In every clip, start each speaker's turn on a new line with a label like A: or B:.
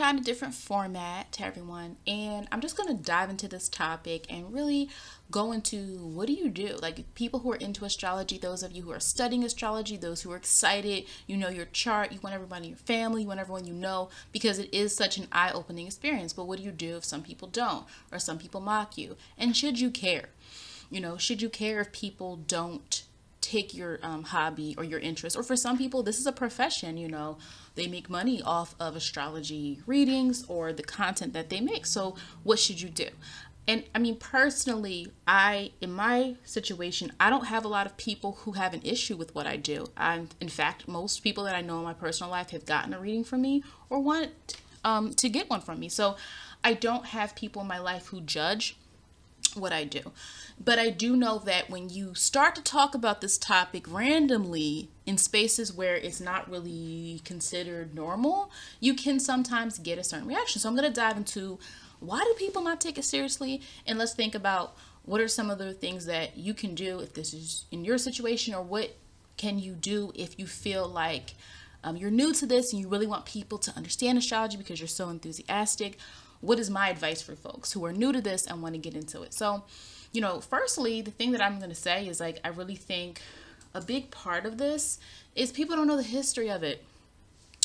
A: trying a different format to everyone, and I'm just going to dive into this topic and really go into what do you do? Like, people who are into astrology, those of you who are studying astrology, those who are excited, you know your chart, you want everybody in your family, you want everyone you know, because it is such an eye-opening experience. But what do you do if some people don't, or some people mock you? And should you care? You know, should you care if people don't take your hobby or your interest? Or for some people, this is a profession, you know, they make money off of astrology readings or the content that they make. So what should you do? And I mean, personally, in my situation, I don't have a lot of people who have an issue with what I do. In fact, most people that I know in my personal life have gotten a reading from me or want to get one from me. So I don't have people in my life who judge what I do. But I do know that when you start to talk about this topic randomly in spaces where it's not really considered normal, you can sometimes get a certain reaction. So I'm going to dive into why do people not take it seriously? And let's think about what are some of the things that you can do if this is in your situation, or what can you do if you feel like you're new to this and you really want people to understand astrology because you're so enthusiastic. What is my advice for folks who are new to this and want to get into it? So, you know, firstly, the thing that I'm going to say is, like, I really think a big part of this is people don't know the history of it.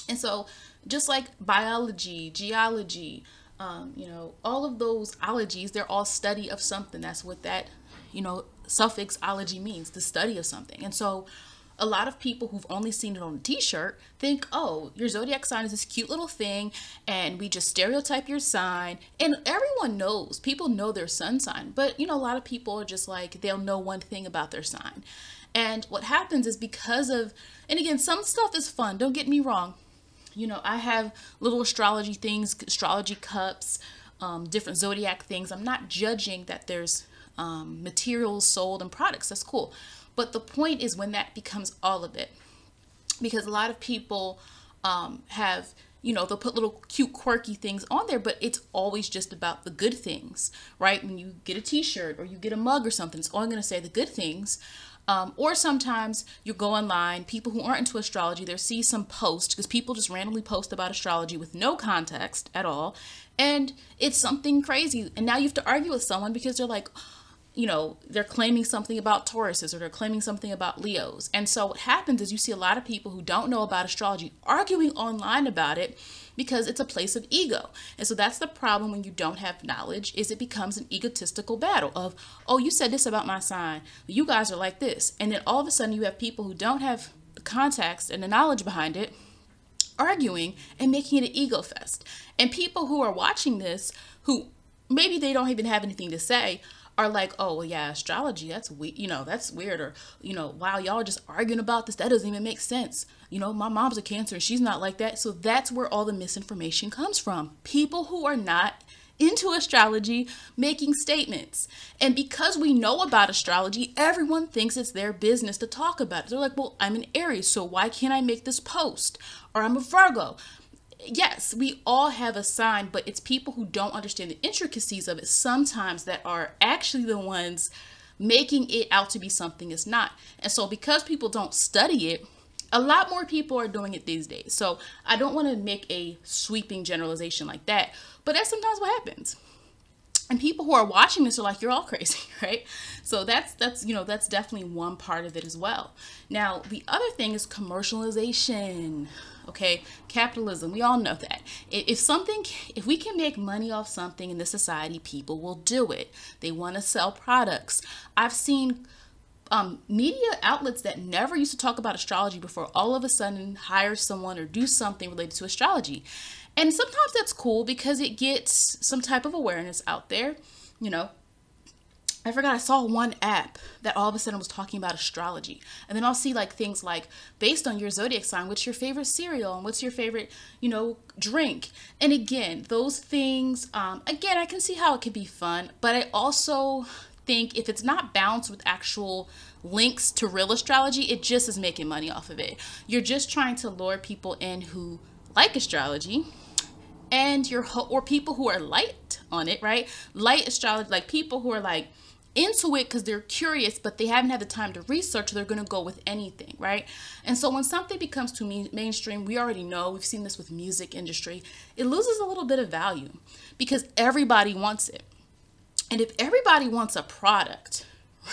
A: And so just like biology, geology, you know, all of those ologies, they're all study of something. That's what that, you know, suffix ology means, the study of something. And so a lot of people who've only seen it on a t-shirt think, oh, your zodiac sign is this cute little thing and we just stereotype your sign. And everyone knows, people know their sun sign, but you know, a lot of people are just like, they'll know one thing about their sign. And what happens is because of, and again, some stuff is fun, don't get me wrong. You know, I have little astrology things, astrology cups, different zodiac things. I'm not judging that there's materials sold and products. That's cool. But the point is when that becomes all of it, because a lot of people have, you know, they'll put little cute quirky things on there, but it's always just about the good things, right? When you get a t-shirt or you get a mug or something, it's only going to say the good things. Or sometimes you go online, people who aren't into astrology, they'll see some post, because people just randomly post about astrology with no context at all. And it's something crazy. And now you have to argue with someone because they're like, you know, they're claiming something about Tauruses or they're claiming something about Leos. And so what happens is you see a lot of people who don't know about astrology arguing online about it because it's a place of ego. And so that's the problem when you don't have knowledge, is it becomes an egotistical battle of, oh, you said this about my sign, you guys are like this. And then all of a sudden you have people who don't have the context and the knowledge behind it arguing and making it an ego fest. And people who are watching this, who maybe they don't even have anything to say, are like, oh, well, yeah, astrology, that's weird, you know, that's weird. Or, you know, wow, y'all are just arguing about this. That doesn't even make sense. You know, my mom's a Cancer and she's not like that. So that's where all the misinformation comes from. People who are not into astrology making statements. And because we know about astrology, everyone thinks it's their business to talk about it. They're like, well, I'm an Aries, so why can't I make this post? Or I'm a Virgo. Yes, we all have a sign, but it's people who don't understand the intricacies of it sometimes that are actually the ones making it out to be something it's not. And so because people don't study it, a lot more people are doing it these days. So I don't want to make a sweeping generalization like that, but that's sometimes what happens. And people who are watching this are like, you're all crazy, right? So that's you know, that's definitely one part of it as well. Now, the other thing is commercialization. Okay, capitalism, we all know that. If we can make money off something in this society, people will do it. They want to sell products. I've seen media outlets that never used to talk about astrology before all of a sudden hire someone or do something related to astrology. And sometimes that's cool because it gets some type of awareness out there, you know. I forgot, I saw one app that all of a sudden was talking about astrology. And then I'll see like things like, based on your zodiac sign, what's your favorite cereal and what's your favorite, you know, drink? And again, those things, again, I can see how it could be fun, but I also think if it's not balanced with actual links to real astrology, it just is making money off of it. You're just trying to lure people in who like astrology, and or people who are light on it, right? Light astrology, like people who are like, into it because they're curious, but they haven't had the time to research. They're going to go with anything, right? And so when something becomes too mainstream, we already know, we've seen this with music industry, it loses a little bit of value because everybody wants it. And if everybody wants a product,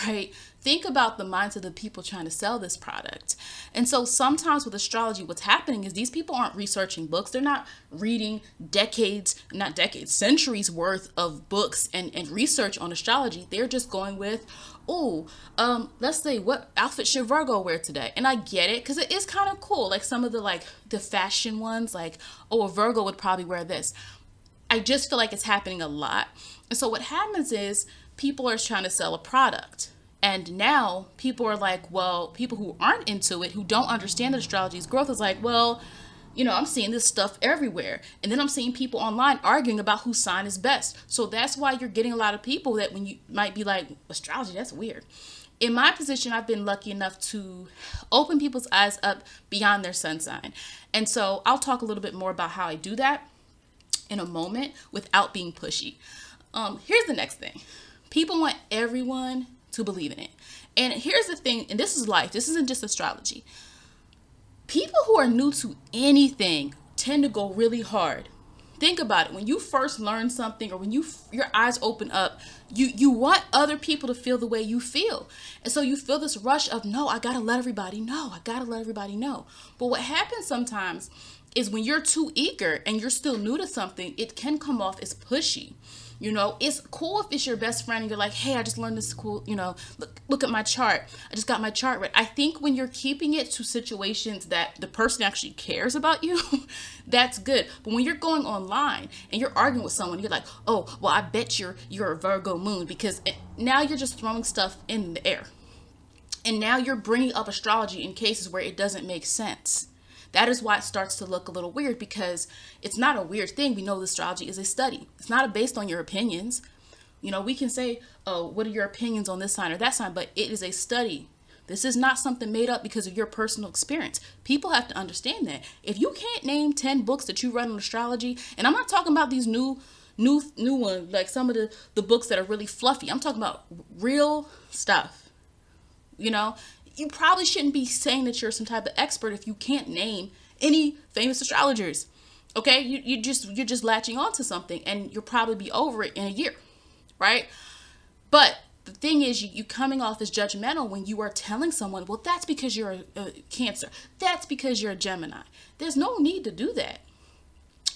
A: right, think about the minds of the people trying to sell this product. And so sometimes with astrology, what's happening is these people aren't researching books. They're not reading centuries worth of books and research on astrology. They're just going with, let's say, what outfit should Virgo wear today? And I get it because it is kind of cool. Like some of the fashion ones, like, a Virgo would probably wear this. I just feel like it's happening a lot. And so what happens is people are trying to sell a product. And now people are like, well, people who aren't into it, who don't understand that astrology's growth, is like, well, I'm seeing this stuff everywhere. And then I'm seeing people online arguing about whose sign is best. So that's why you're getting a lot of people that when you might be like, astrology, that's weird. In my position, I've been lucky enough to open people's eyes up beyond their sun sign. And so I'll talk a little bit more about how I do that in a moment without being pushy. Here's the next thing. People want everyone to believe in it. And here's the thing, and this is life. This isn't just astrology. People who are new to anything tend to go really hard. Think about it. When you first learn something, or when your eyes open up, you want other people to feel the way you feel. And so you feel this rush of, no, I gotta let everybody know. I gotta let everybody know. But what happens sometimes is when you're too eager and you're still new to something, it can come off as pushy. It's cool if it's your best friend and you're like, hey, I just learned this cool, look at my chart. I just got my chart read. I think when you're keeping it to situations that the person actually cares about you, that's good. But when you're going online and you're arguing with someone, you're like, oh, well, I bet you're a Virgo moon, because now you're just throwing stuff in the air. And now you're bringing up astrology in cases where it doesn't make sense. That is why it starts to look a little weird, because it's not a weird thing. We know that astrology is a study. It's not based on your opinions. We can say, oh, what are your opinions on this sign or that sign? But it is a study. This is not something made up because of your personal experience. People have to understand that. If you can't name 10 books that you read on astrology, and I'm not talking about these new ones, like some of the books that are really fluffy. I'm talking about real stuff. You probably shouldn't be saying that you're some type of expert if you can't name any famous astrologers. Okay, you're just latching on to something, and you'll probably be over it in a year, right? But the thing is, you coming off as judgmental when you are telling someone, well, that's because you're a Cancer, that's because you're a Gemini. There's no need to do that.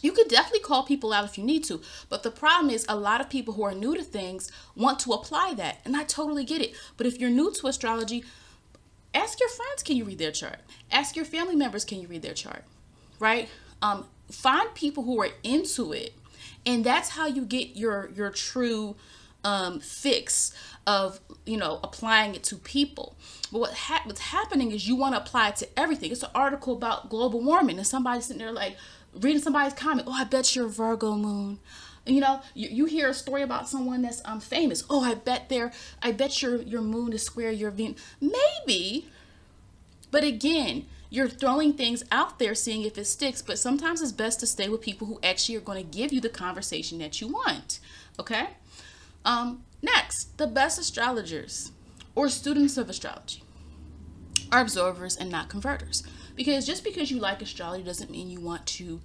A: You could definitely call people out if you need to, but the problem is a lot of people who are new to things want to apply that, and I totally get it. But if you're new to astrology, ask your friends, can you read their chart? Ask your family members, can you read their chart? Right? Find people who are into it. And that's how you get your true fix of, applying it to people. But what's happening is you want to apply it to everything. It's an article about global warming, and somebody's sitting there like reading somebody's comment. Oh, I bet you're a Virgo moon. You hear a story about someone that's famous. Oh, I bet your moon is square your Venus. Maybe, but again, you're throwing things out there, seeing if it sticks. But sometimes it's best to stay with people who actually are going to give you the conversation that you want. Okay. Next, the best astrologers or students of astrology are observers and not converters. Because just because you like astrology doesn't mean you want to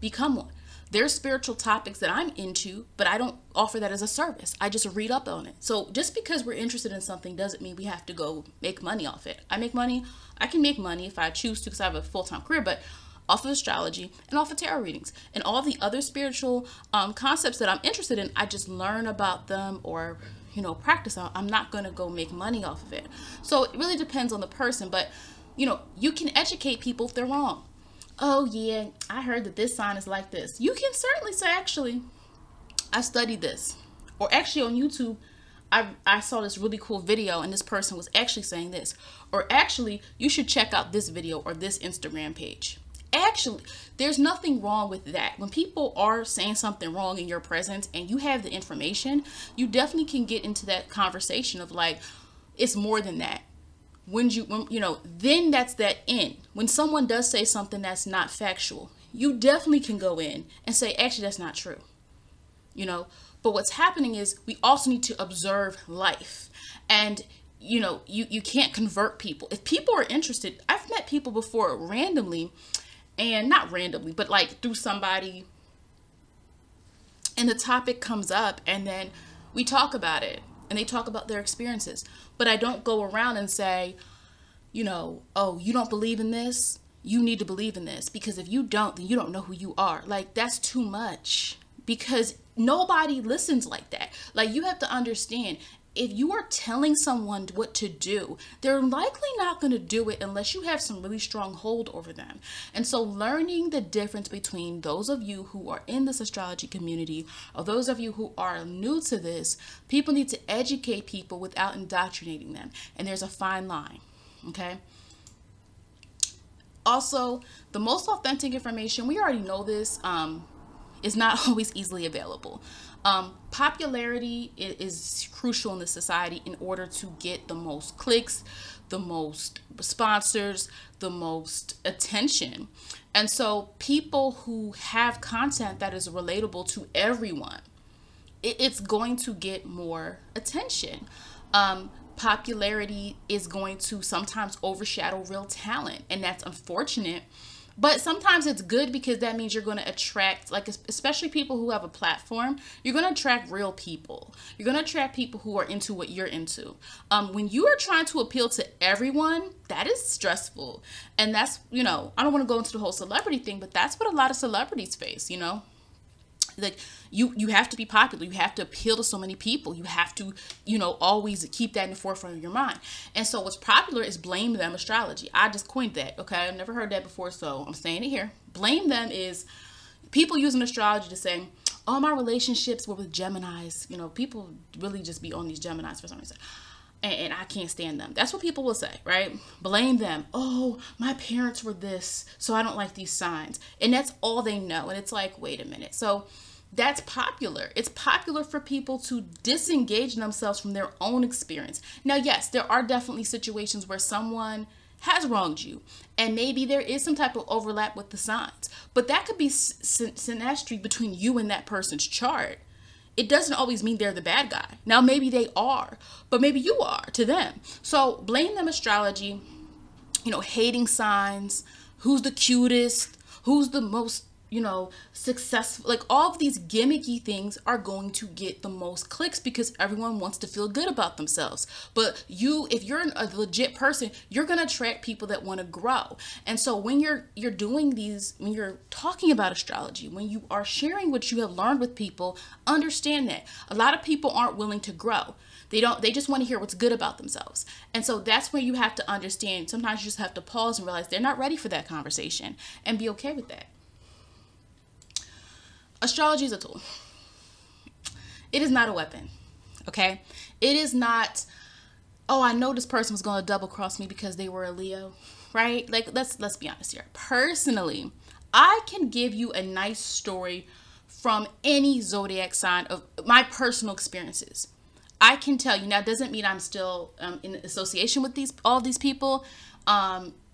A: become one. There's spiritual topics that I'm into, but I don't offer that as a service. I just read up on it. So just because we're interested in something doesn't mean we have to go make money off it. I can make money if I choose to, because I have a full-time career, but off of astrology and off of tarot readings and all the other spiritual concepts that I'm interested in, I just learn about them or, practice out. I'm not going to go make money off of it. So it really depends on the person, but, you can educate people if they're wrong. Oh yeah, I heard that this sign is like this. You can certainly say, actually, I studied this. Or actually on YouTube, I saw this really cool video and this person was actually saying this. Or actually, you should check out this video or this Instagram page. Actually, there's nothing wrong with that. When people are saying something wrong in your presence and you have the information, you definitely can get into that conversation of like, it's more than that. Then that's that in. When someone does say something that's not factual, you definitely can go in and say, actually, that's not true. But what's happening is we also need to observe life. And you can't convert people. If people are interested, I've met people before randomly, and not randomly, but like through somebody, and the topic comes up, and then we talk about it, and they talk about their experiences. But I don't go around and say, oh, you don't believe in this? You need to believe in this, because if you don't, then you don't know who you are. Like, that's too much, because nobody listens like that. Like, you have to understand, if you are telling someone what to do, they're likely not going to do it unless you have some really strong hold over them. And so learning the difference between those of you who are in this astrology community or those of you who are new to this, people need to educate people without indoctrinating them. And there's a fine line, okay? Also, the most authentic information, we already know this, is not always easily available. Popularity is crucial in this society in order to get the most clicks, the most sponsors, the most attention. And so people who have content that is relatable to everyone, it's going to get more attention. Popularity is going to sometimes overshadow real talent, and that's unfortunate. But sometimes it's good, because that means you're going to attract, like, especially people who have a platform, you're going to attract real people. You're going to attract people who are into what you're into. When you are trying to appeal to everyone, that is stressful. And that's, I don't want to go into the whole celebrity thing, but that's what a lot of celebrities face, Like, you have to be popular. You have to appeal to so many people. You have to, always keep that in the forefront of your mind. And so what's popular is blame them astrology. I just coined that, okay? I've never heard that before, so I'm saying it here. Blame them is people using astrology to say, oh, my relationships were with Geminis. People really just be on these Geminis for some reason. And I can't stand them. That's what people will say, right? Blame them. Oh, my parents were this, so I don't like these signs. And that's all they know. And it's like, wait a minute. So that's popular. It's popular for people to disengage themselves from their own experience. Now, yes, there are definitely situations where someone has wronged you, and maybe there is some type of overlap with the signs, but that could be synastry between you and that person's chart. It doesn't always mean they're the bad guy. Now, maybe they are, but maybe you are to them. So blame them astrology, hating signs, who's the cutest, who's the most, successful, like all of these gimmicky things are going to get the most clicks because everyone wants to feel good about themselves. But if you're a legit person, you're going to attract people that want to grow. And so when you're doing these, when you're talking about astrology, when you are sharing what you have learned with people, understand that a lot of people aren't willing to grow. They just want to hear what's good about themselves. And so that's where you have to understand. Sometimes you just have to pause and realize they're not ready for that conversation, and be okay with that. Astrology is a tool. It is not a weapon, okay? It is not, oh, I know this person was going to double cross me because they were a Leo, right? Like, let's be honest here. Personally, I can give you a nice story from any zodiac sign of my personal experiences. I can tell you. Now, it doesn't mean I'm still in association with all these people.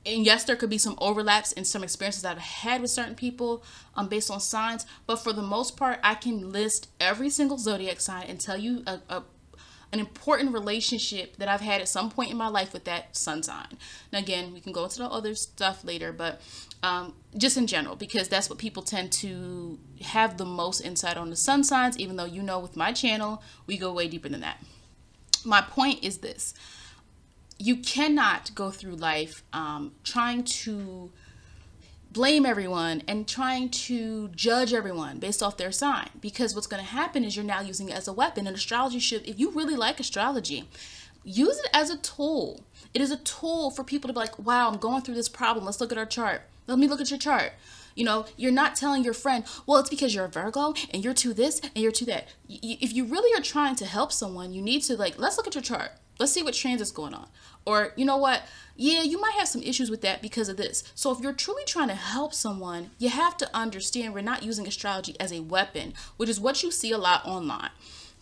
A: And yes, there could be some overlaps in some experiences that I've had with certain people based on signs. But for the most part, I can list every single zodiac sign and tell you an important relationship that I've had at some point in my life with that sun sign. Now, again, we can go into the other stuff later, but just in general, because that's what people tend to have the most insight on, the sun signs, even though, with my channel, we go way deeper than that. My point is this. You cannot go through life trying to blame everyone and trying to judge everyone based off their sign, because what's going to happen is you're now using it as a weapon. And astrology should, if you really like astrology, use it as a tool. It is a tool for people to be like, wow, I'm going through this problem. Let's look at our chart. Let me look at your chart. You're not telling your friend, well, it's because you're a Virgo and you're to this and you're to that. If you really are trying to help someone, you need to let's look at your chart. Let's see what transit's going on. Or, you know what? Yeah, you might have some issues with that because of this. So if you're truly trying to help someone, you have to understand we're not using astrology as a weapon, which is what you see a lot online.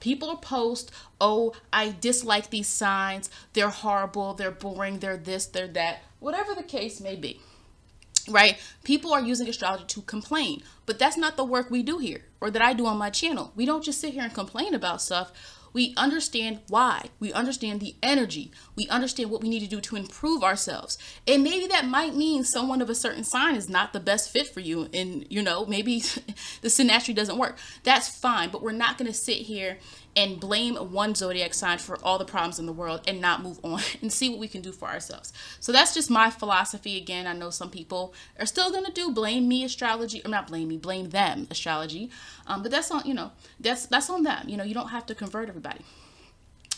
A: People post, oh, I dislike these signs. They're horrible. They're boring. They're this, they're that. Whatever the case may be. right? People are using astrology to complain, but that's not the work we do here or that I do on my channel. We don't just sit here and complain about stuff. We understand why. We understand the energy. We understand what we need to do to improve ourselves. And maybe that might mean someone of a certain sign is not the best fit for you. And, maybe the synastry doesn't work. That's fine. But we're not going to sit here and blame one zodiac sign for all the problems in the world and not move on and see what we can do for ourselves. So that's just my philosophy. Again, I know some people are still going to do blame me astrology, or not blame me, blame them astrology. But that's on, that's on them. You don't have to convert everybody.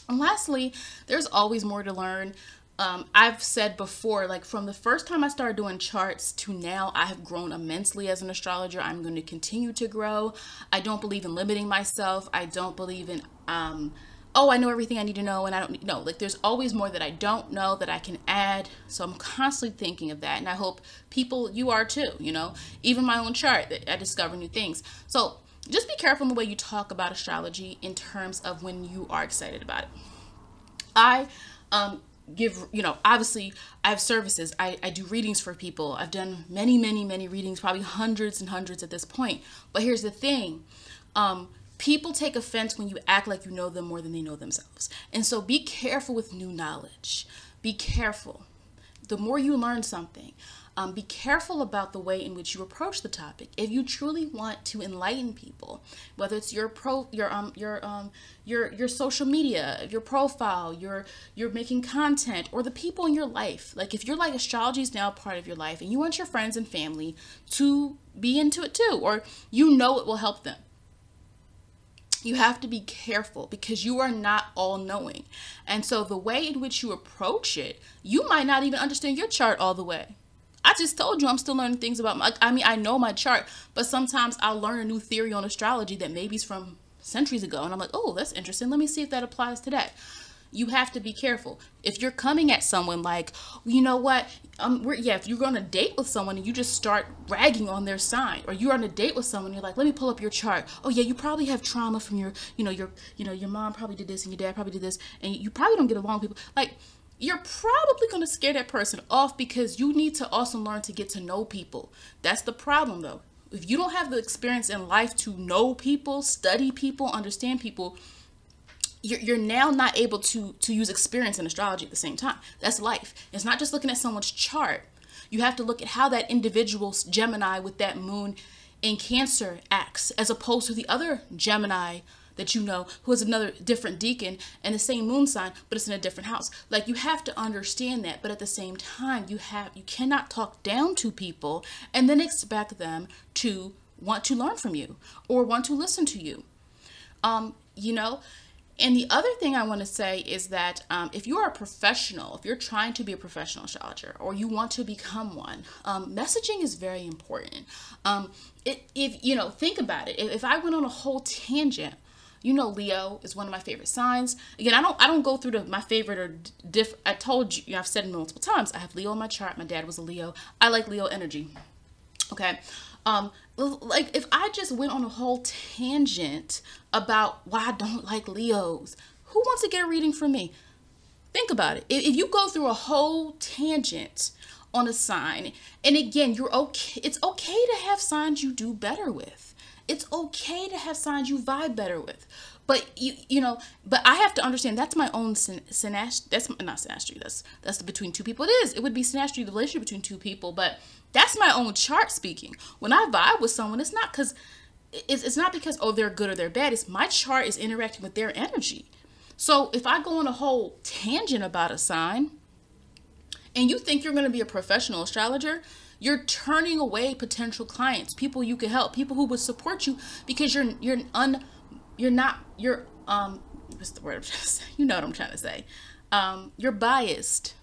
A: And lastly, there's always more to learn. I've said before, like from the first time I started doing charts to now, I have grown immensely as an astrologer. I'm going to continue to grow. I don't believe in limiting myself. I don't believe in, oh, I know everything I need to know and I don't know. Like there's always more that I don't know that I can add. So I'm constantly thinking of that. And I hope you are too, even my own chart, that I discover new things. So just be careful in the way you talk about astrology in terms of when you are excited about it. I, obviously I have services. I do readings for people. I've done many, many, many readings, probably hundreds and hundreds at this point. But here's the thing. People take offense when you act like you know them more than they know themselves. And so be careful with new knowledge. Be careful. The more you learn something, be careful about the way in which you approach the topic. If you truly want to enlighten people, whether it's your social media, your profile, you're making content, or the people in your life. Like if you're like astrology is now a part of your life and you want your friends and family to be into it too, or it will help them. You have to be careful because you are not all knowing. And so the way in which you approach it, you might not even understand your chart all the way. I just told you I'm still learning things about I know my chart, but sometimes I'll learn a new theory on astrology that maybe is from centuries ago. And I'm like, oh, that's interesting. Let me see if that applies today. You have to be careful. If you're coming at someone like, well, you know what? If you're going to date with someone and you just start bragging on their sign, or you're on a date with someone, you're like, let me pull up your chart. Oh yeah, you probably have trauma from your mom probably did this and your dad probably did this, and you probably don't get along with people. Like, you're probably going to scare that person off because you need to also learn to get to know people. That's the problem though. If you don't have the experience in life to know people, study people, understand people, you're now not able to use experience in astrology at the same time. That's life. It's not just looking at someone's chart. You have to look at how that individual's Gemini with that moon in Cancer acts, as opposed to the other Gemini that who is another different decan and the same moon sign, but it's in a different house. Like, you have to understand that, but at the same time, you cannot talk down to people and then expect them to want to learn from you or want to listen to you. And the other thing I want to say is that if you are a professional, if you're trying to be a professional astrologer or you want to become one, messaging is very important. Think about it. If I went on a whole tangent, Leo is one of my favorite signs. Again, I don't go through my favorite or different. I told you, I've said it multiple times. I have Leo on my chart. My dad was a Leo. I like Leo energy. Okay. Like if I just went on a whole tangent about why I don't like Leos, who wants to get a reading from me? Think about it. If you go through a whole tangent on a sign, and again, it's okay to have signs you do better with. It's okay to have signs you vibe better with. But but I have to understand that's my own synastry. That's not synastry. That's between two people. It would be synastry, the relationship between two people, but that's my own chart speaking. When I vibe with someone, it's not because they're good or they're bad. It's my chart is interacting with their energy. So if I go on a whole tangent about a sign and you think you're going to be a professional astrologer, you're turning away potential clients, people you could help, people who would support you, because you're what's the word I'm trying to say? You know what I'm trying to say. You're biased.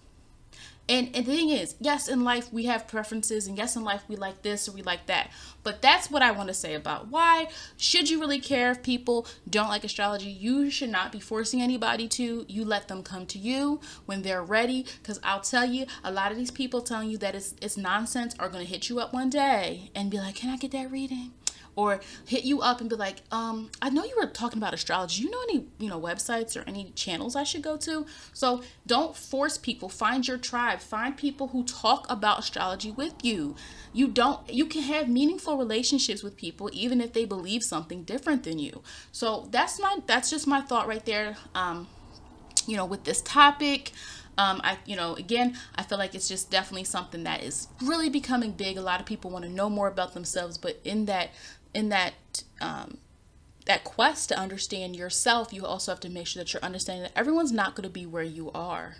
A: And the thing is, yes, in life we have preferences, and yes, in life we like this or we like that. But that's what I want to say about why should you really care if people don't like astrology? You should not be forcing anybody to. You let them come to you when they're ready. Because I'll tell you, a lot of these people telling you that it's nonsense are going to hit you up one day and be like, can I get that reading? or hit you up and be like, I know you were talking about astrology. You know any, websites or any channels I should go to? So don't force people. Find your tribe. Find people who talk about astrology with you. You can have meaningful relationships with people even if they believe something different than you. So that's just my thought right there. With this topic. Again, I feel like it's just definitely something that is really becoming big. A lot of people want to know more about themselves, but in that quest to understand yourself, you also have to make sure that you're understanding that everyone's not going to be where you are.